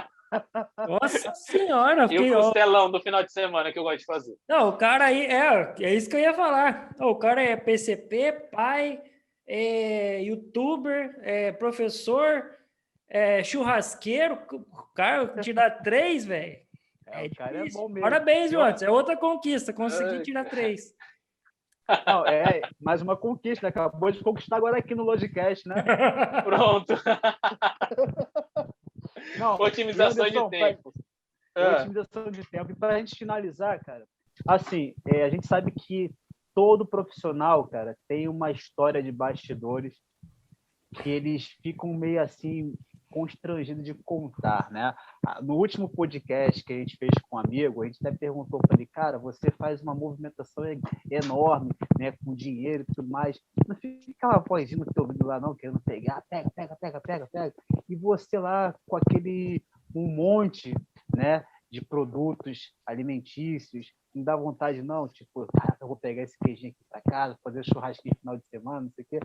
Nossa senhora. E o costelão do final de semana que eu gosto de fazer. Não, o cara aí, é isso que eu ia falar. O cara é PCP, pai, youtuber, professor, churrasqueiro. O cara tirar 3, velho. O cara é bom mesmo. Parabéns, Jones. É outra conquista, consegui tirar 3. Não, mais uma conquista, acabou de conquistar agora aqui no Logicast, né? Pronto. Não, otimização de tempo. Otimização de tempo. E para a gente finalizar, cara, assim, a gente sabe que todo profissional, cara, tem uma história de bastidores que eles ficam meio assim constrangidos de contar, né? No último podcast que a gente fez com um amigo, a gente até perguntou para ele, cara, você faz uma movimentação enorme, né, com dinheiro e tudo mais, não fica aquela vozinha no teu ouvido lá não, querendo pegar, pega, e você lá com um monte, né, de produtos alimentícios, não dá vontade não, tipo, cara, eu vou pegar esse queijinho aqui para casa, fazer churrasquinho no final de semana, não sei o quê.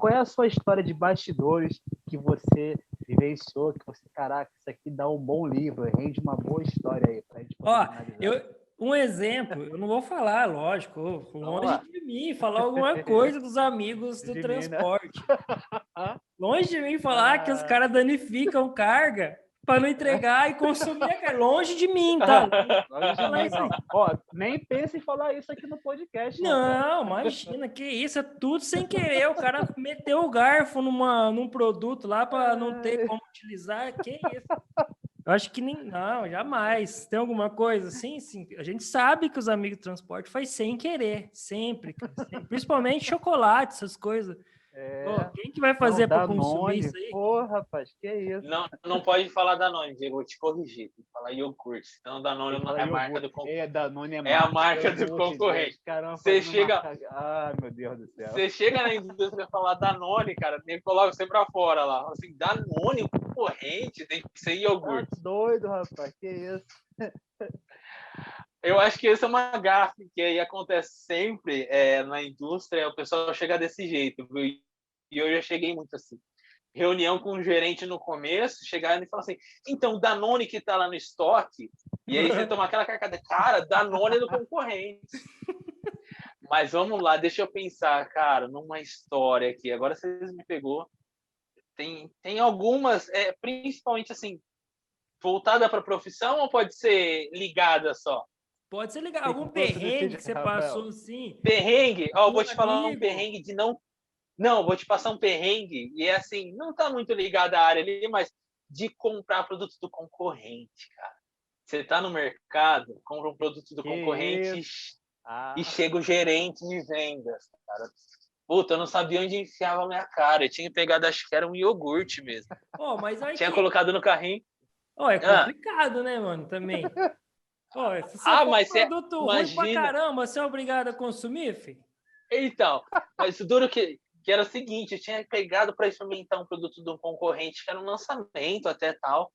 Qual é a sua história de bastidores que você vivenciou, que você, caraca, isso aqui dá um bom livro, rende uma boa história aí pra gente poder um exemplo, eu não vou falar, lógico, longe de mim falar alguma coisa dos amigos do transporte. Né? Longe de mim falar que os caras danificam carga para não entregar e consumir a carga. Longe de mim, tá? Nem pense em falar isso aqui no podcast. Não, imagina, que isso, é tudo sem querer. O cara meteu o garfo num produto lá para não ter como utilizar. Que isso? Eu acho que não, jamais. Tem alguma coisa assim? Sim. A gente sabe que os amigos de transporte faz sem querer, sempre, cara, sempre. Principalmente chocolate, essas coisas. Quem que vai fazer para consumir isso aí? Rapaz, que isso? Não pode falar Danone, Diego, vou te corrigir. Tem que falar iogurte, senão Danone não é a marca do concorrente. Danone é a marca do concorrente. Caramba, você chega... meu Deus do céu. Você chega na indústria e falar Danone, cara, tem que colocar você pra fora lá. Assim, Danone, concorrente, tem que ser iogurte. Tá doido, rapaz, que isso? Eu acho que essa é uma gafe que aí acontece sempre na indústria, o pessoal chega desse jeito, viu? E eu já cheguei muito assim. Reunião com o gerente no começo, chegar e falar assim, então, Danone que tá lá no estoque, e aí você toma aquela carcada, cara, Danone é do concorrente. Mas vamos lá, deixa eu pensar, cara, numa história aqui. Agora vocês me pegou. Tem algumas, principalmente assim, voltada para a profissão ou pode ser ligada só? Pode ser ligado. Algum perrengue que você passou assim? Perrengue? Ó, vou te falar um perrengue de não... Não, vou te passar um perrengue, e assim, não tá muito ligado à área ali, mas de comprar produtos do concorrente, cara. Você tá no mercado, compra um produto do concorrente e chega o gerente de vendas, cara. Puta, eu não sabia onde enfiava a minha cara. Eu tinha pegado, acho que era um iogurte mesmo. Mas tinha colocado no carrinho. É complicado, né, mano, também. Se você mas um produto ruim pra caramba, você é obrigado a consumir, filho? Então, mas o duro que era o seguinte, eu tinha pegado para experimentar um produto de um concorrente que era um lançamento até tal.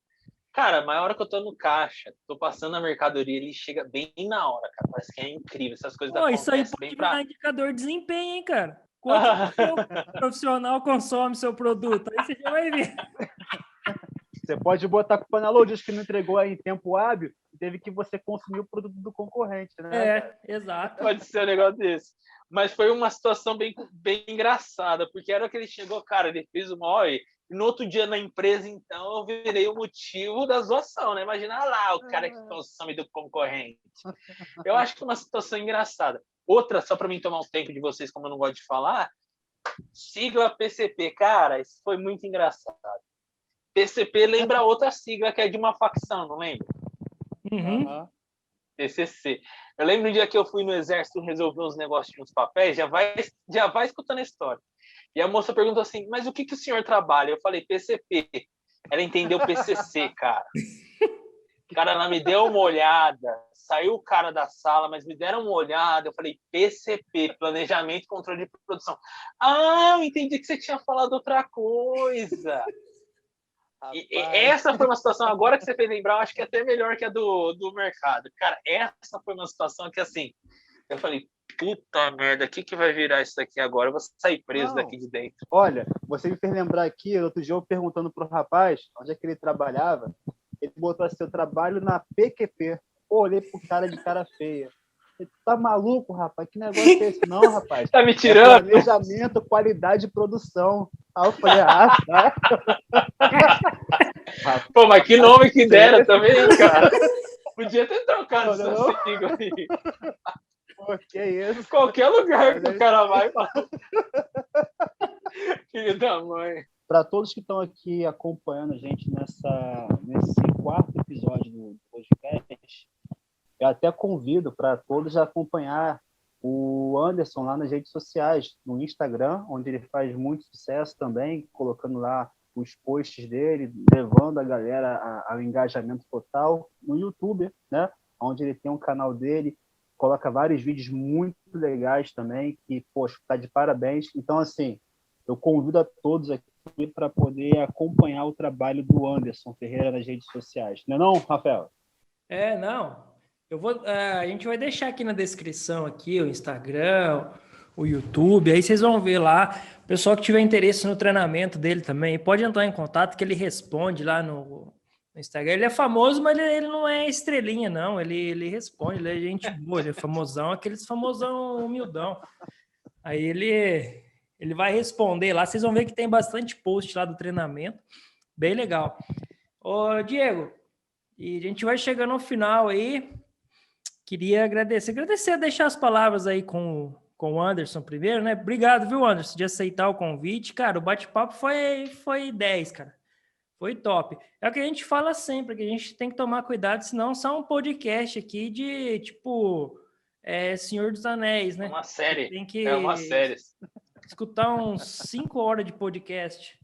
Cara, a hora que eu tô no caixa, tô passando a mercadoria, ele chega bem na hora, cara. Parece que é incrível, essas coisas acontecem isso aí pode virar indicador de desempenho, hein, cara? Quanto o profissional consome seu produto? Aí você já vai ver. Você pode botar a culpa na Logis, que não entregou em tempo hábil, teve que você consumir o produto do concorrente, né? Exato. Pode ser um negócio desse. Mas foi uma situação bem engraçada, porque era que ele chegou, cara, ele fez uma hora, e no outro dia na empresa, então, eu virei o motivo da zoação, né? Imagina lá o cara que consome do concorrente. Eu acho que foi uma situação engraçada. Outra, só para mim tomar um tempo de vocês, como eu não gosto de falar, sigla PCP, cara, isso foi muito engraçado. PCP lembra outra sigla que é de uma facção, não lembra? Uhum. PCC. Eu lembro um dia que eu fui no exército resolver uns negócios de uns papéis, já vai escutando a história. E a moça perguntou assim, mas o que o senhor trabalha? Eu falei, PCP. Ela entendeu PCC, cara. Cara, ela me deu uma olhada, saiu o cara da sala, mas me deram uma olhada, eu falei, PCP, Planejamento e Controle de Produção. Ah, eu entendi que você tinha falado outra coisa. E essa foi uma situação, agora que você fez lembrar, eu acho que é até melhor que a do mercado. Cara, essa foi uma situação que, assim, eu falei, puta merda, o que vai virar isso daqui agora? Eu vou sair preso daqui de dentro. Olha, você me fez lembrar aqui, outro dia eu perguntando pro rapaz onde é que ele trabalhava, ele botou assim, eu trabalho na PQP. Pô, olhei pro cara de cara feia. Ele, tá maluco, rapaz? Que negócio é esse? Não, rapaz. Tá me tirando? Planejamento, qualidade e produção. Aí eu falei, tá. Pô, mas que nome que dera também, cara. Podia ter trocado essa sigla aí. Pô, que isso? Qualquer lugar que o cara vai, fala. Filho da mãe. Para todos que estão aqui acompanhando a gente nesse quarto episódio do podcast, eu até convido para todos a acompanhar o Anderson lá nas redes sociais, no Instagram, onde ele faz muito sucesso também, colocando lá os posts dele, levando a galera ao engajamento total. No YouTube, né, onde ele tem um canal dele, coloca vários vídeos muito legais também, que, poxa, tá de parabéns. Então, assim, eu convido a todos aqui para poder acompanhar o trabalho do Anderson Ferreira nas redes sociais. Não é não, Rafael? Não. A gente vai deixar aqui na descrição aqui o Instagram, o YouTube, aí vocês vão ver lá. O pessoal que tiver interesse no treinamento dele também, pode entrar em contato que ele responde lá no Instagram. Ele é famoso, mas ele não é estrelinha, não. Ele responde, ele é gente boa, ele é famosão, aqueles famosão humildão. Aí ele vai responder lá. Vocês vão ver que tem bastante post lá do treinamento. Bem legal. Ô, Diego, e a gente vai chegando ao final aí. Queria agradecer, deixar as palavras aí com o Anderson primeiro, né? Obrigado, viu, Anderson, de aceitar o convite. Cara, o bate-papo foi 10, cara. Foi top. É o que a gente fala sempre, que a gente tem que tomar cuidado, senão só um podcast aqui de, tipo, Senhor dos Anéis, né? Uma série. Tem que uma série. Escutar uns 5 horas de podcast.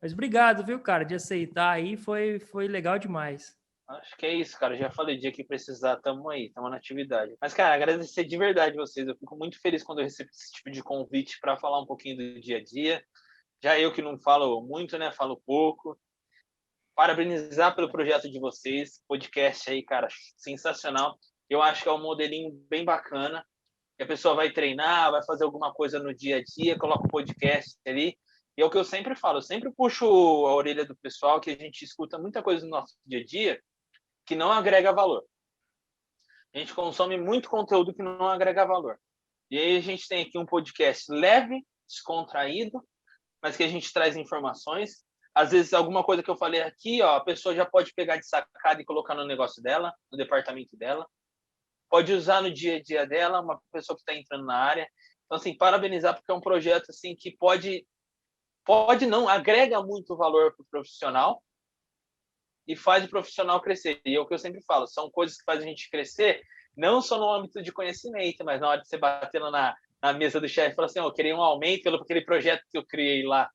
Mas obrigado, viu, cara, de aceitar aí. Foi legal demais. Acho que é isso, cara. Já falei, dia que precisar, tamo aí, tamo na atividade. Mas, cara, agradecer de verdade vocês. Eu fico muito feliz quando eu recebo esse tipo de convite para falar um pouquinho do dia a dia. Já eu que não falo muito, né? Falo pouco. Parabenizar pelo projeto de vocês. Podcast aí, cara, sensacional. Eu acho que é um modelinho bem bacana. Que a pessoa vai treinar, vai fazer alguma coisa no dia a dia, coloca o podcast ali. E é o que eu sempre falo, eu sempre puxo a orelha do pessoal, que a gente escuta muita coisa no nosso dia a dia que não agrega valor. A gente consome muito conteúdo que não agrega valor. E aí a gente tem aqui um podcast leve, descontraído, mas que a gente traz informações. Às vezes, alguma coisa que eu falei aqui, a pessoa já pode pegar de sacada e colocar no negócio dela, no departamento dela. Pode usar no dia a dia dela, uma pessoa que está entrando na área. Então, assim, parabenizar, porque é um projeto assim, que pode não, agrega muito valor para o profissional, e faz o profissional crescer. E é o que eu sempre falo, são coisas que fazem a gente crescer, não só no âmbito de conhecimento, mas na hora de você bater na mesa do chefe e falar assim, eu queria um aumento pelo aquele projeto que eu criei lá.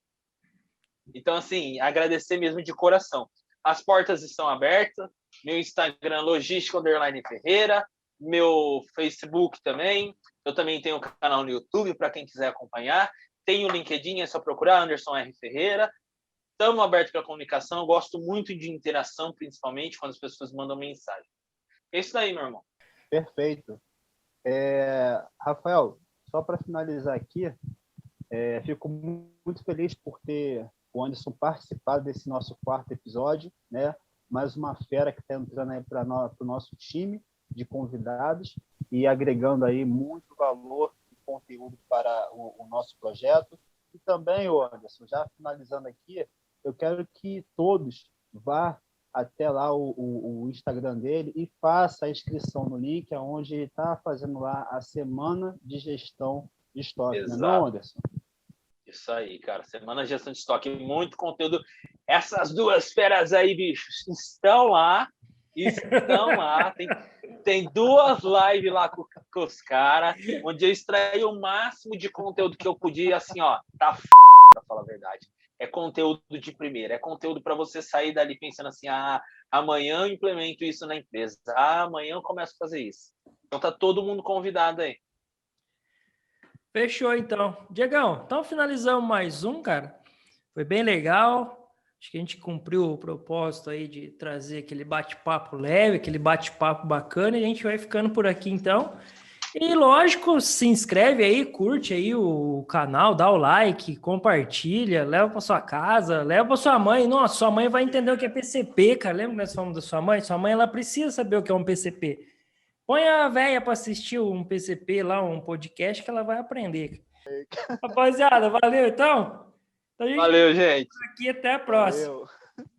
Então, assim, agradecer mesmo de coração. As portas estão abertas, meu Instagram, Logística_Ferreira, meu Facebook também, eu também tenho um canal no YouTube para quem quiser acompanhar, tem o LinkedIn, é só procurar, Anderson R. Ferreira. Estamos abertos para comunicação, eu gosto muito de interação, principalmente quando as pessoas mandam mensagem. É isso daí, meu irmão. Perfeito. Rafael, só para finalizar aqui, fico muito feliz por ter o Anderson participado desse nosso quarto episódio, né? Mais uma fera que está entrando aí para o nosso time de convidados e agregando aí muito valor e conteúdo para o nosso projeto. E também, Anderson, já finalizando aqui, eu quero que todos vá até lá o Instagram dele e faça a inscrição no link, onde ele está fazendo lá a semana de gestão de estoque. Exato. Não, Anderson? Isso aí, cara. Semana de gestão de estoque, muito conteúdo. Essas duas feras aí, bichos, estão lá. Tem 2 lives lá com os caras, onde eu extraí o máximo de conteúdo que eu podia, assim, ó, tá pra falar a verdade. É conteúdo de primeira, é conteúdo para você sair dali pensando assim, amanhã eu implemento isso na empresa, amanhã eu começo a fazer isso. Então tá todo mundo convidado aí. Fechou, então. Diegão, então finalizamos mais um, cara. Foi bem legal. Acho que a gente cumpriu o propósito aí de trazer aquele bate-papo leve, aquele bate-papo bacana, e a gente vai ficando por aqui, então. E, lógico, se inscreve aí, curte aí o canal, dá o like, compartilha, leva para sua casa, leva para sua mãe. Nossa, sua mãe vai entender o que é PCP, cara. Lembra que nós falamos da sua mãe? Sua mãe, ela precisa saber o que é um PCP. Põe a véia para assistir um PCP lá, um podcast, que ela vai aprender. Rapaziada, valeu, então? Valeu, gente. Aqui, até a próxima. Valeu.